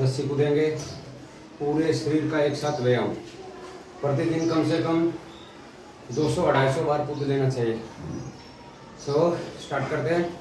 रस्सी कूदेंगे। पूरे शरीर का एक साथ व्यायाम। प्रतिदिन कम से कम 200-250 बार कूद लेना चाहिए। सो स्टार्ट करते हैं।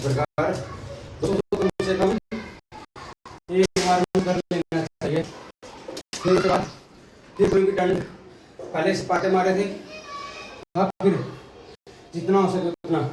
प्रकार कम से कम एक बार में कर लेना चाहिए। फिर उसके बाद फिर कोई भी दंड पहले से पाते मारे थे, अब फिर जितना हो सके उतना।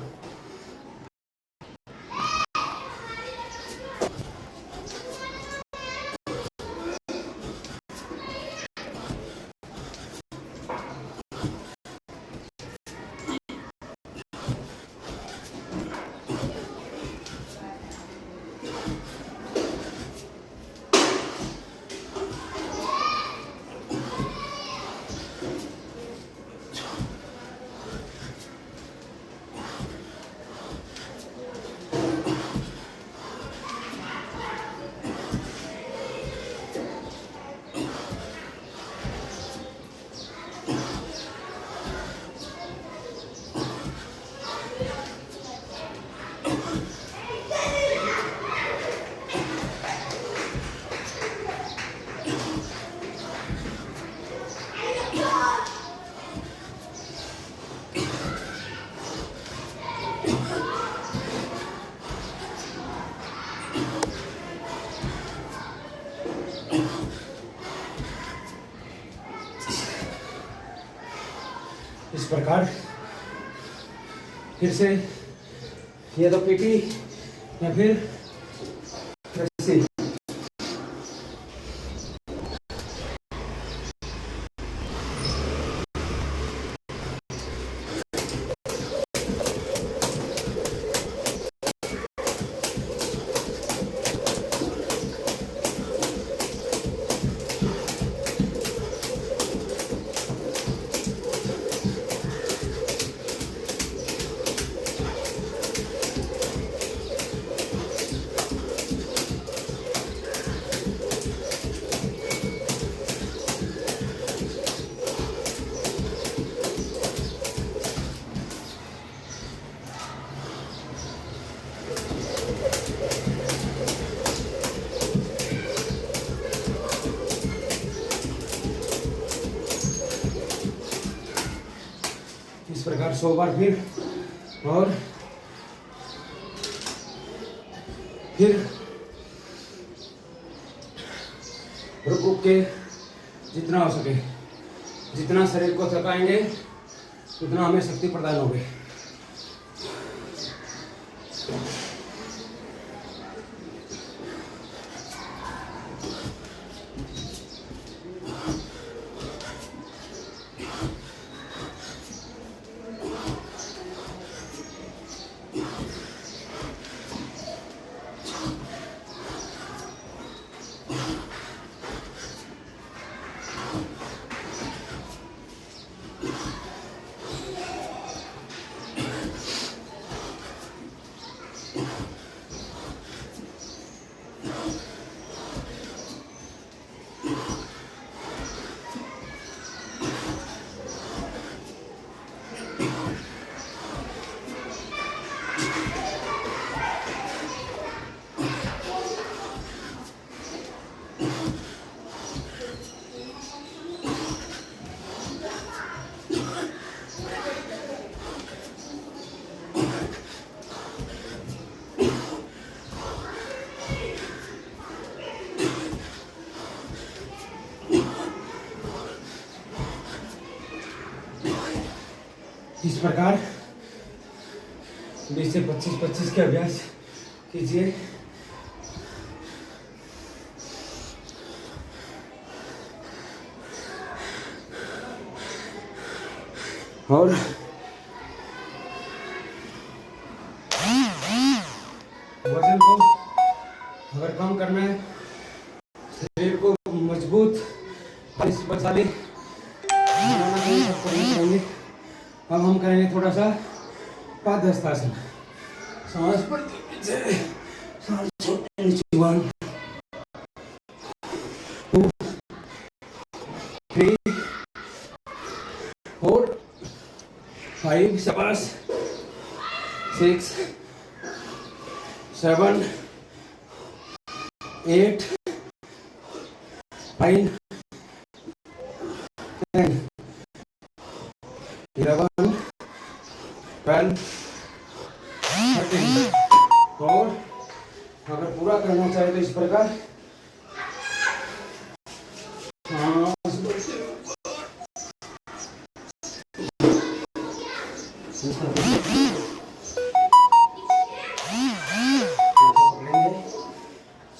इस प्रकार फिर से या तो पीटी या फिर रस्सी। इस प्रकार 100 बार फिर, और फिर रुक रुक के जितना हो सके, जितना शरीर को थकाएंगे उतना हमें शक्ति प्रदान होगी। प्रकार 20 से 25 के अभ्यास कीजिए। और वजन को अगर कम करना है, शरीर को मजबूत बलशाली बनाना चाहिए, सब करना चाहिए। अब हम करेंगे थोड़ा सा पादहस्तासन। सांस बढ़ती पीछे, सांस छोड़ते नीचे। 1 2 3 4 5 शाबाश 6 7 8 9 10 11 12 13। और अगर पूरा करना चाहे तो इस प्रकार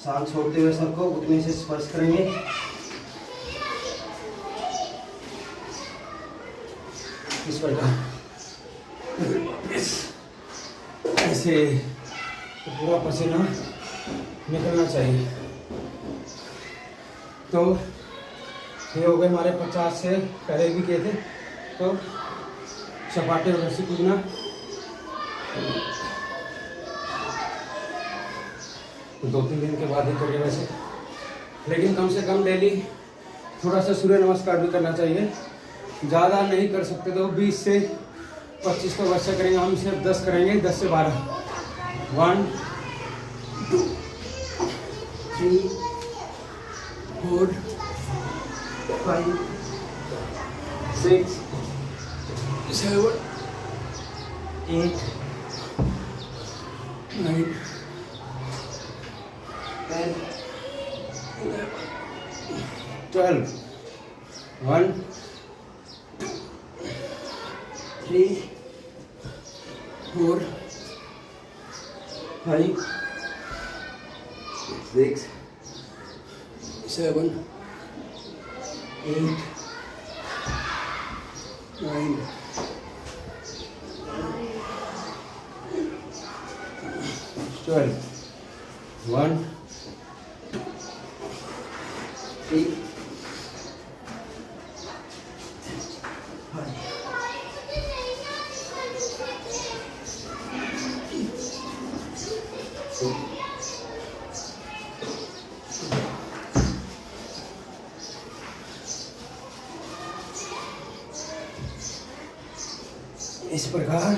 सांस छोड़ते हुए सबको घुटने से स्पर्श करेंगे। इस प्रकार ऐसे पूरा पसीना निकलना चाहिए। तो ये हो गए हमारे 50 से पहले भी किए थे। तो सपाटे और रस्सी कूदना, तो 2-3 दिन के बाद ही करिए वैसे, लेकिन कम से कम डेली थोड़ा सा सूर्य नमस्कार भी करना चाहिए। ज़्यादा नहीं कर सकते तो 20 से 25 तो वैसे करेंगे, हम सिर्फ 10 करेंगे, 10 से 12। 1 2 3 4 5 6 7 8 9 10 11 12 1 2 3 4 5 6 7 8 9 12 1 2 3 इस प्रकार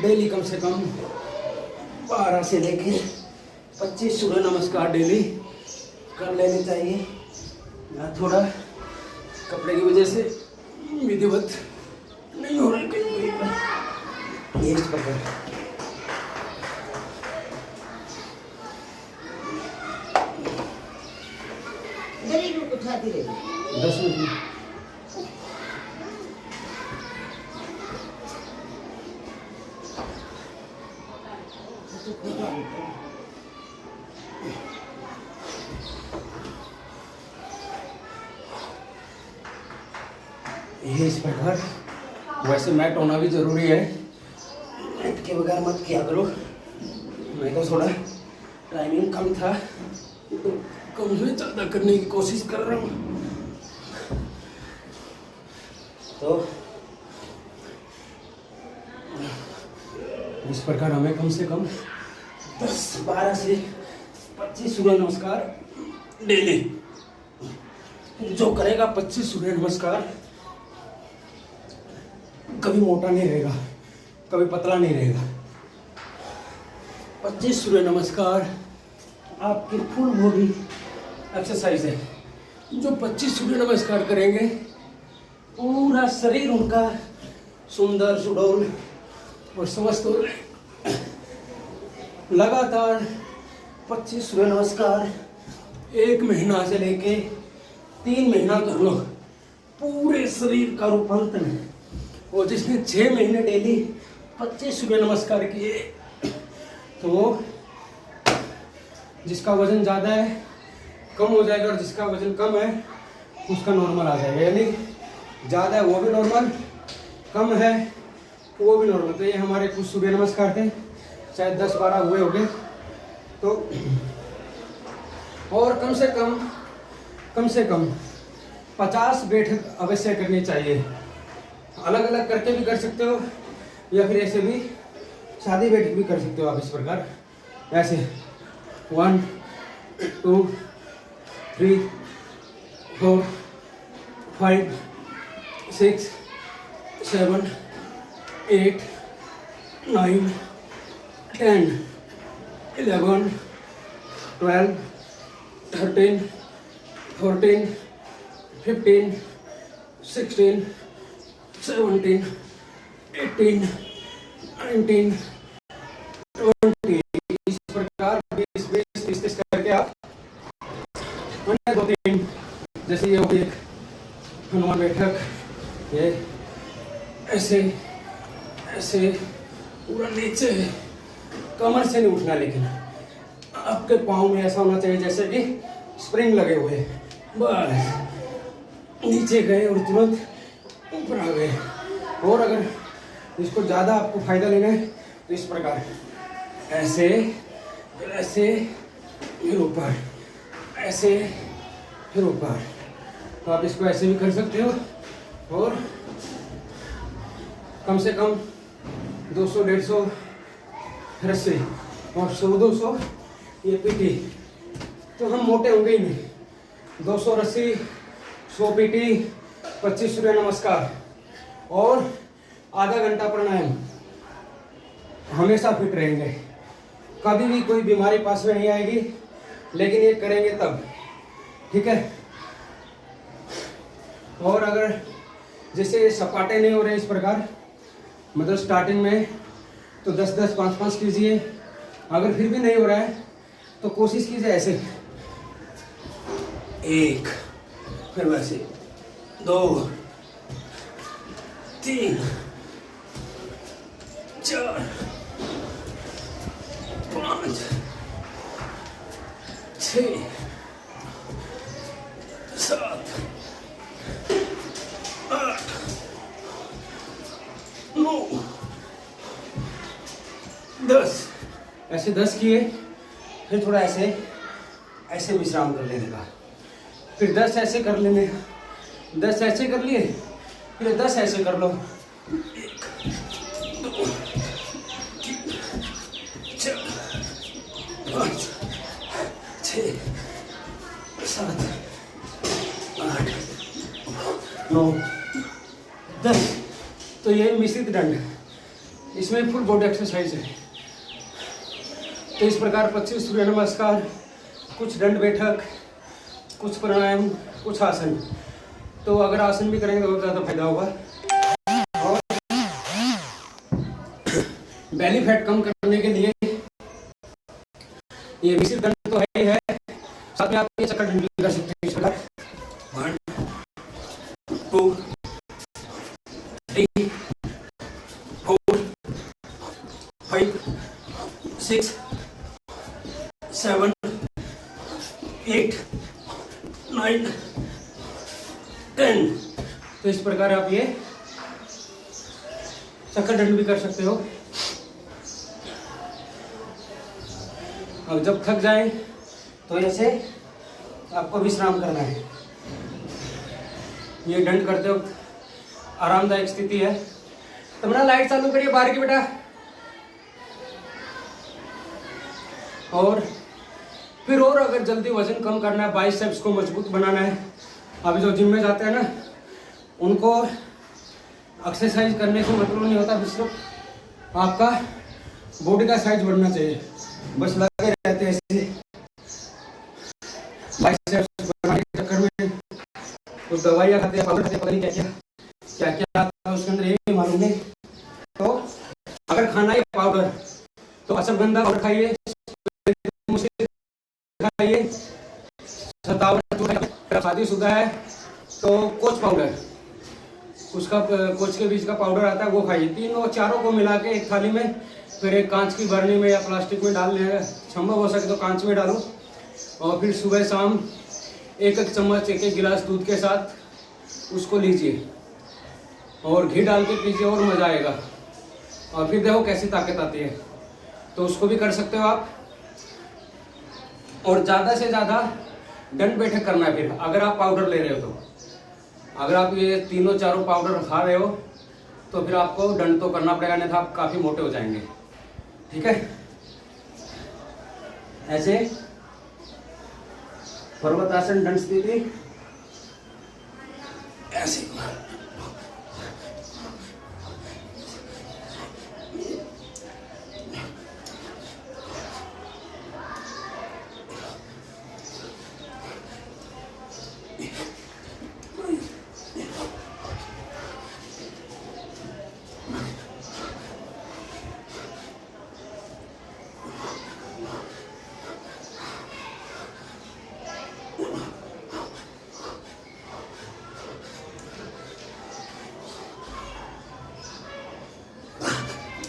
डेली कम से कम 12 से लेके 25 सूर्य नमस्कार डेली कर लेने चाहिए। या थोड़ा कपड़े की वजह से विधिवत नहीं हो रहा कहीं पर। ये इस प्रकार उठाती रही 10 मिनट। ये इस प्रकार, वैसे मैट होना भी जरूरी है, मैट के बगैर मत किया करो। मैं तो थोड़ा टाइमिंग कम था तो कम से ज़्यादा करने की कोशिश कर रहा हूँ। तो इस प्रकार हमें कम से कम 10-12 से 25 सूर्य नमस्कार डेली। जो करेगा 25 सूर्य नमस्कार कभी मोटा नहीं रहेगा, कभी पतला नहीं रहेगा। 25 सूर्य नमस्कार आपकी फुल बॉडी एक्सरसाइज है। जो 25 सूर्य नमस्कार करेंगे पूरा शरीर उनका सुंदर सुडौल और स्वस्थ हो जाए। लगातार 25 सूर्य नमस्कार 1 महीना से लेके 3 महीना कर लो, पूरे शरीर का रूपांतरण और जिसने 6 महीने डेली 25 सूर्य नमस्कार किए, तो जिसका वजन ज़्यादा है कम हो जाएगा, और जिसका वजन कम है उसका नॉर्मल आ जाएगा। यानी ज़्यादा है वो भी नॉर्मल, कम है वो भी नॉर्मल। तो ये हमारे कुछ सूर्य नमस्कार थे, शायद 10-12 हुए होंगे। तो और कम से कम 50 बैठक अवश्य करनी चाहिए। अलग अलग करके भी कर सकते हो, या फिर ऐसे भी सादी बैठक भी कर सकते हो आप इस प्रकार। ऐसे 1 2 3 4 5 6 7 8 9 10 11 12 13 14 15 16 17 18 19 20। इस प्रकार 20-20-30 करके आप 2-3, जैसे ये हो एक हनुमान बैठक, ये ऐसे ऐसे पूरा नीचे कमर से नहीं उठना, लेकिन आपके पाँव में ऐसा होना चाहिए जैसे कि स्प्रिंग लगे हुए। बस नीचे गए और तुरंत ऊपर आ गए। और अगर इसको ज़्यादा आपको फायदा लेना है तो इस प्रकार ऐसे, फिर ऐसे, फिर ऊपर, ऐसे, फिर ऊपर। तो आप इसको ऐसे भी कर सकते हो। और कम से कम 200-150 रस्सी और 100-200 ये पीटी। तो हम मोटे होंगे ही नहीं। 200 रस्सी, 100 पीटी, 25 सूर्य नमस्कार और आधा घंटा प्राणायाम, हमेशा फिट रहेंगे। कभी भी कोई बीमारी पास में नहीं आएगी, लेकिन ये करेंगे तब, ठीक है। और अगर जैसे सपाटे नहीं हो रहे इस प्रकार, मतलब स्टार्टिंग में, तो 10-10, 5-5 कीजिए। अगर फिर भी नहीं हो रहा है तो कोशिश कीजिए ऐसे, 1, फिर वैसे 2 3 4 5 6 7 8 9 10। ऐसे 10 किए, फिर थोड़ा ऐसे ऐसे विश्राम कर लेने का, फिर 10 ऐसे कर लेने, 10 ऐसे कर लिए, फिर 10 ऐसे कर लो। 1 2 3 4 5 6 7 8 9 10। तो ये मिश्रित दंड, इसमें फुल बॉडी एक्सरसाइज है। तो इस प्रकार 25 सूर्य नमस्कार, कुछ दंड बैठक, कुछ प्राणायाम, कुछ आसन। तो अगर आसन भी करेंगे तो बहुत ज़्यादा फायदा होगा। और बेली फैट कम करने के लिए ये मिश्रित दंड तो है ही है, साथ में आप ये चक्कर दंड भी कर सकते हैं इस प्रकार। 1 2 3 4 5 6 7 8 9 10। तो इस प्रकार आप ये चक्कर दंड भी कर सकते हो। और जब थक जाए तो ऐसे आपको विश्राम करना है। ये दंड करते वक्त आरामदायक स्थिति है। तो अपना लाइट चालू करिए बाहर की बेटा। और फिर और अगर जल्दी वजन कम करना है, बाइसेप्स को मजबूत बनाना है, अभी जो जिम में जाते हैं ना, उनको एक्सरसाइज करने से मतलब नहीं होता, सिर्फ आपका बॉडी का साइज बढ़ना चाहिए। बस लगे रहते हैं ऐसे बाइसेप्स बनाने के चक्कर में, तो दवाइयाँ खाते हैं, पाउडर खाते हैं, पता नहीं क्या क्या आता है उसके अंदर, ये नहीं मालूम नहीं। तो अगर खाना है पाउडर तो अश्वगंधा पाउडर खाइए, खाइए, 57 शादीशुदा है तो कोच पाउडर, उसका कुछ के बीज का पाउडर आता है वो खाइए। तीनों चारों को मिला के एक थाली में, फिर एक कांच की बर्नी में या प्लास्टिक में डाल लें, संभव हो सके तो कांच में डालो। और फिर सुबह शाम एक एक चम्मच एक एक गिलास दूध के साथ उसको लीजिए और घी डाल के पीजिए और मज़ा आएगा। और फिर देखो कैसी ताकत आती है। तो उसको भी कर सकते हो आप। और ज़्यादा से ज़्यादा दंड बैठक करना है। फिर अगर आप पाउडर ले रहे हो तो, अगर आप ये तीनों चारों पाउडर खा रहे हो तो फिर आपको दंड तो करना पड़ेगा, नहीं तो आप काफ़ी मोटे हो जाएंगे। ठीक है, ऐसे पर्वतासन दंड स्थिति ऐसे।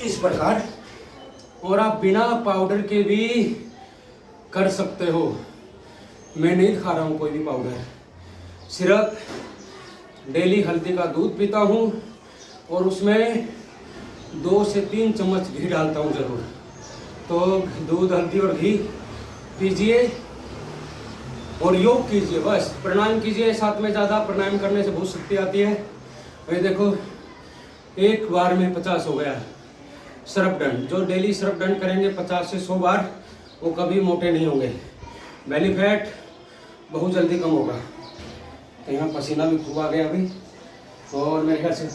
इस प्रकार। और आप बिना पाउडर के भी कर सकते हो। मैं नहीं खा रहा हूँ कोई भी पाउडर, सिर्फ डेली हल्दी का दूध पीता हूँ और उसमें 2 से 3 चम्मच घी डालता हूँ ज़रूर। तो दूध, हल्दी और घी पीजिए और योग कीजिए, बस प्राणायाम कीजिए साथ में। ज़्यादा प्राणायाम करने से बहुत शक्ति आती है। ये देखो, एक बार में 50 हो गया सर्प दंड। जो डेली सर्प दंड करेंगे 50 से 100 बार, वो कभी मोटे नहीं होंगे। बेली फैट बहुत जल्दी कम होगा। तो यहाँ पसीना भी खूब आ गया अभी। और मेरे ख्याल से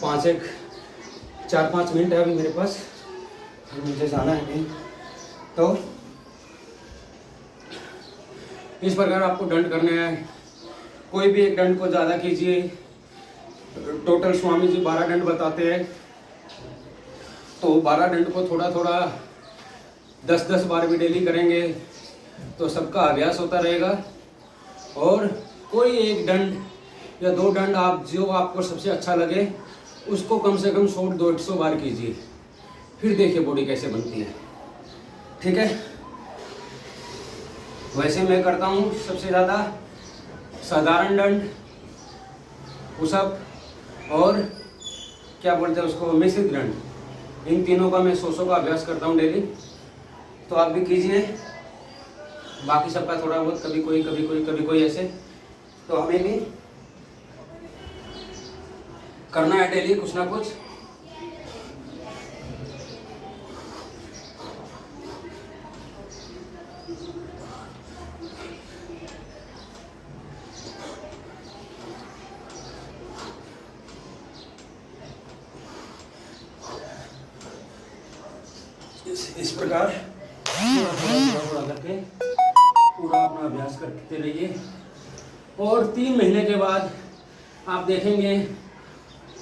4-5 मिनट है अभी मेरे पास, मुझे जाना है कहीं। तो इस प्रकार आपको दंड करने हैं। कोई भी एक दंड को ज़्यादा कीजिए। टोटल स्वामी जी 12 दंड बताते हैं, तो 12 दंड को थोड़ा थोड़ा 10-10 बार भी डेली करेंगे तो सबका अभ्यास होता रहेगा। और कोई एक दंड या 2 दंड आप जो आपको सबसे अच्छा लगे उसको कम से कम 100-150 बार कीजिए, फिर देखिए बॉडी कैसे बनती है। ठीक है, वैसे मैं करता हूँ सबसे ज़्यादा साधारण दंड, पुशअप और क्या बोलते हैं उसको, मिश्रित दंड। इन तीनों का मैं 100 का अभ्यास करता हूँ डेली। तो आप भी कीजिए। बाकी सबका थोड़ा बहुत, कभी कोई ऐसे। तो हमें भी करना है डेली कुछ ना कुछ। इस प्रकार थोड़ा करके पूरा अपना अभ्यास करते रहिए। और 3 महीने के बाद आप देखेंगे,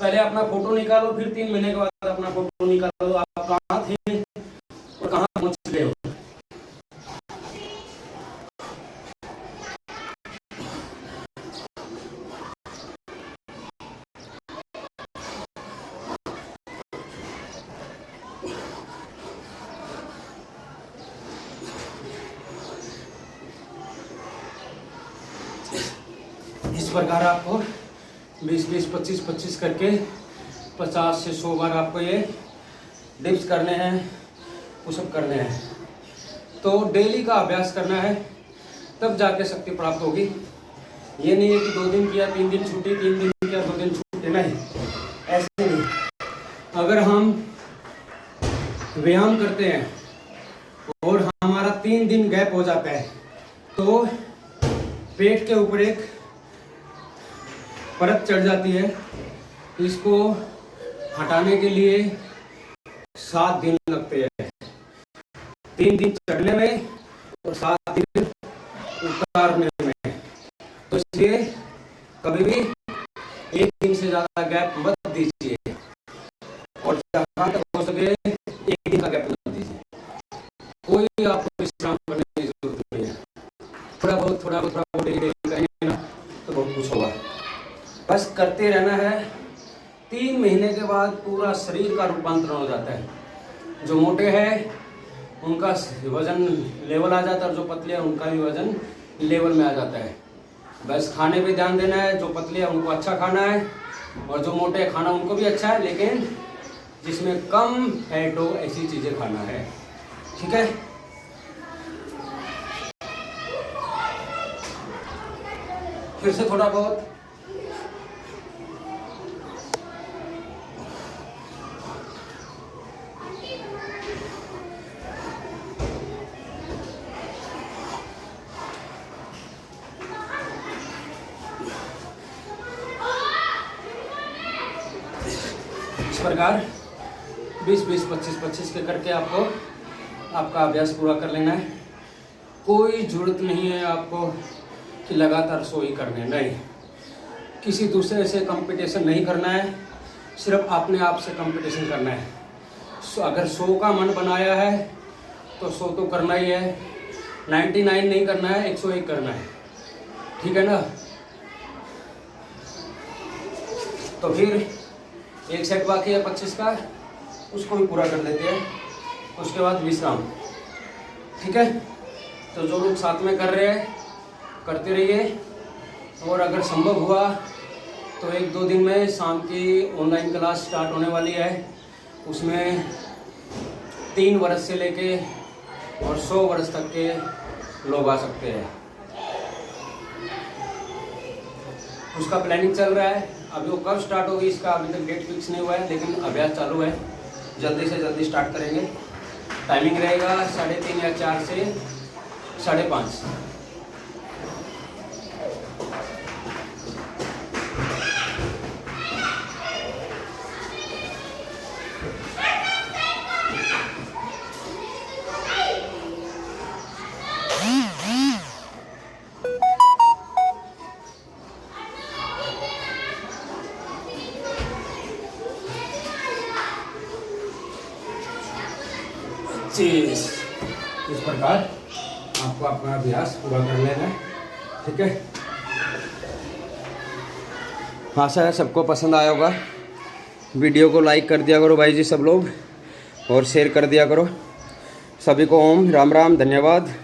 पहले अपना फोटो निकालो, फिर 3 महीने के बाद अपना फोटो निकालो, आप कहाँ थे और कहाँ पहुँच गए हो। इस प्रकार आपको 20-20, 25-25 करके 50 से 100 बार आपको ये डिप्स करने हैं, पुशअप करने हैं। तो डेली का अभ्यास करना है, तब जाके शक्ति प्राप्त होगी। ये नहीं है कि 2 दिन किया 3 दिन छुट्टी, 3 दिन किया 2 दिन छुट्टी, नहीं, ऐसे नहीं। अगर हम व्यायाम करते हैं और हमारा 3 दिन गैप हो जाता है तो पेट के ऊपर एक परत चढ़ जाती है। इसको हटाने के लिए 7 दिन लगते हैं। 3 दिन चढ़ने में और 7 दिन उतारने में। तो इसलिए कभी भी 1 दिन से ज़्यादा गैप मत दीजिए और जहाँ तक हो सके 1 दिन का गैप मत दीजिए। कोई आपको विश्राम करने की जरूरत नहीं है। थोड़ा बहुत करेंगे ना तो बहुत कुछ होगा। बस करते रहना है। 30 बाद पूरा शरीर का रूपांतरण हो जाता है। जो मोटे हैं उनका वज़न लेवल आ जाता है और जो पतले हैं उनका भी वज़न लेवल में आ जाता है। बस खाने पे ध्यान देना है, जो पतले हैं उनको अच्छा खाना है और जो मोटे हैं खाना उनको भी अच्छा है, लेकिन जिसमें कम फैट हो ऐसी चीज़ें खाना है। ठीक है, फिर से थोड़ा बहुत इस प्रकार 20-20, 25-25 के करके आपको आपका अभ्यास पूरा कर लेना है। कोई ज़रूरत नहीं है आपको कि लगातार 100 ही करने, नहीं, किसी दूसरे से कंपटीशन नहीं करना है, सिर्फ अपने आप से कंपटीशन करना है। अगर 100 का मन बनाया है तो 100 तो करना ही है, 99 नहीं करना है, 101 करना है। ठीक है ना। तो फिर एक सेट बाकी है 25 का, उसको भी पूरा कर लेते हैं, उसके बाद विश्राम। ठीक है, तो जो लोग साथ में कर रहे हैं करते रहिए, और अगर संभव हुआ तो 1-2 दिन में शाम की ऑनलाइन क्लास स्टार्ट होने वाली है। उसमें 3 वर्ष से लेके और 100 वर्ष तक के लोग आ सकते हैं। उसका प्लानिंग चल रहा है, अभी वो कब स्टार्ट होगी इसका अभी तक डेट फिक्स नहीं हुआ है, लेकिन अभ्यास चालू है, जल्दी से जल्दी स्टार्ट करेंगे। टाइमिंग रहेगा 3:30 या 4 से 5:30। इस प्रकार आपको अपना अभ्यास पूरा कर लेना है। ठीक है, आशा है सबको पसंद आया होगा। वीडियो को लाइक कर दिया करो भाई जी सब लोग, और शेयर कर दिया करो। सभी को ओम राम राम, धन्यवाद।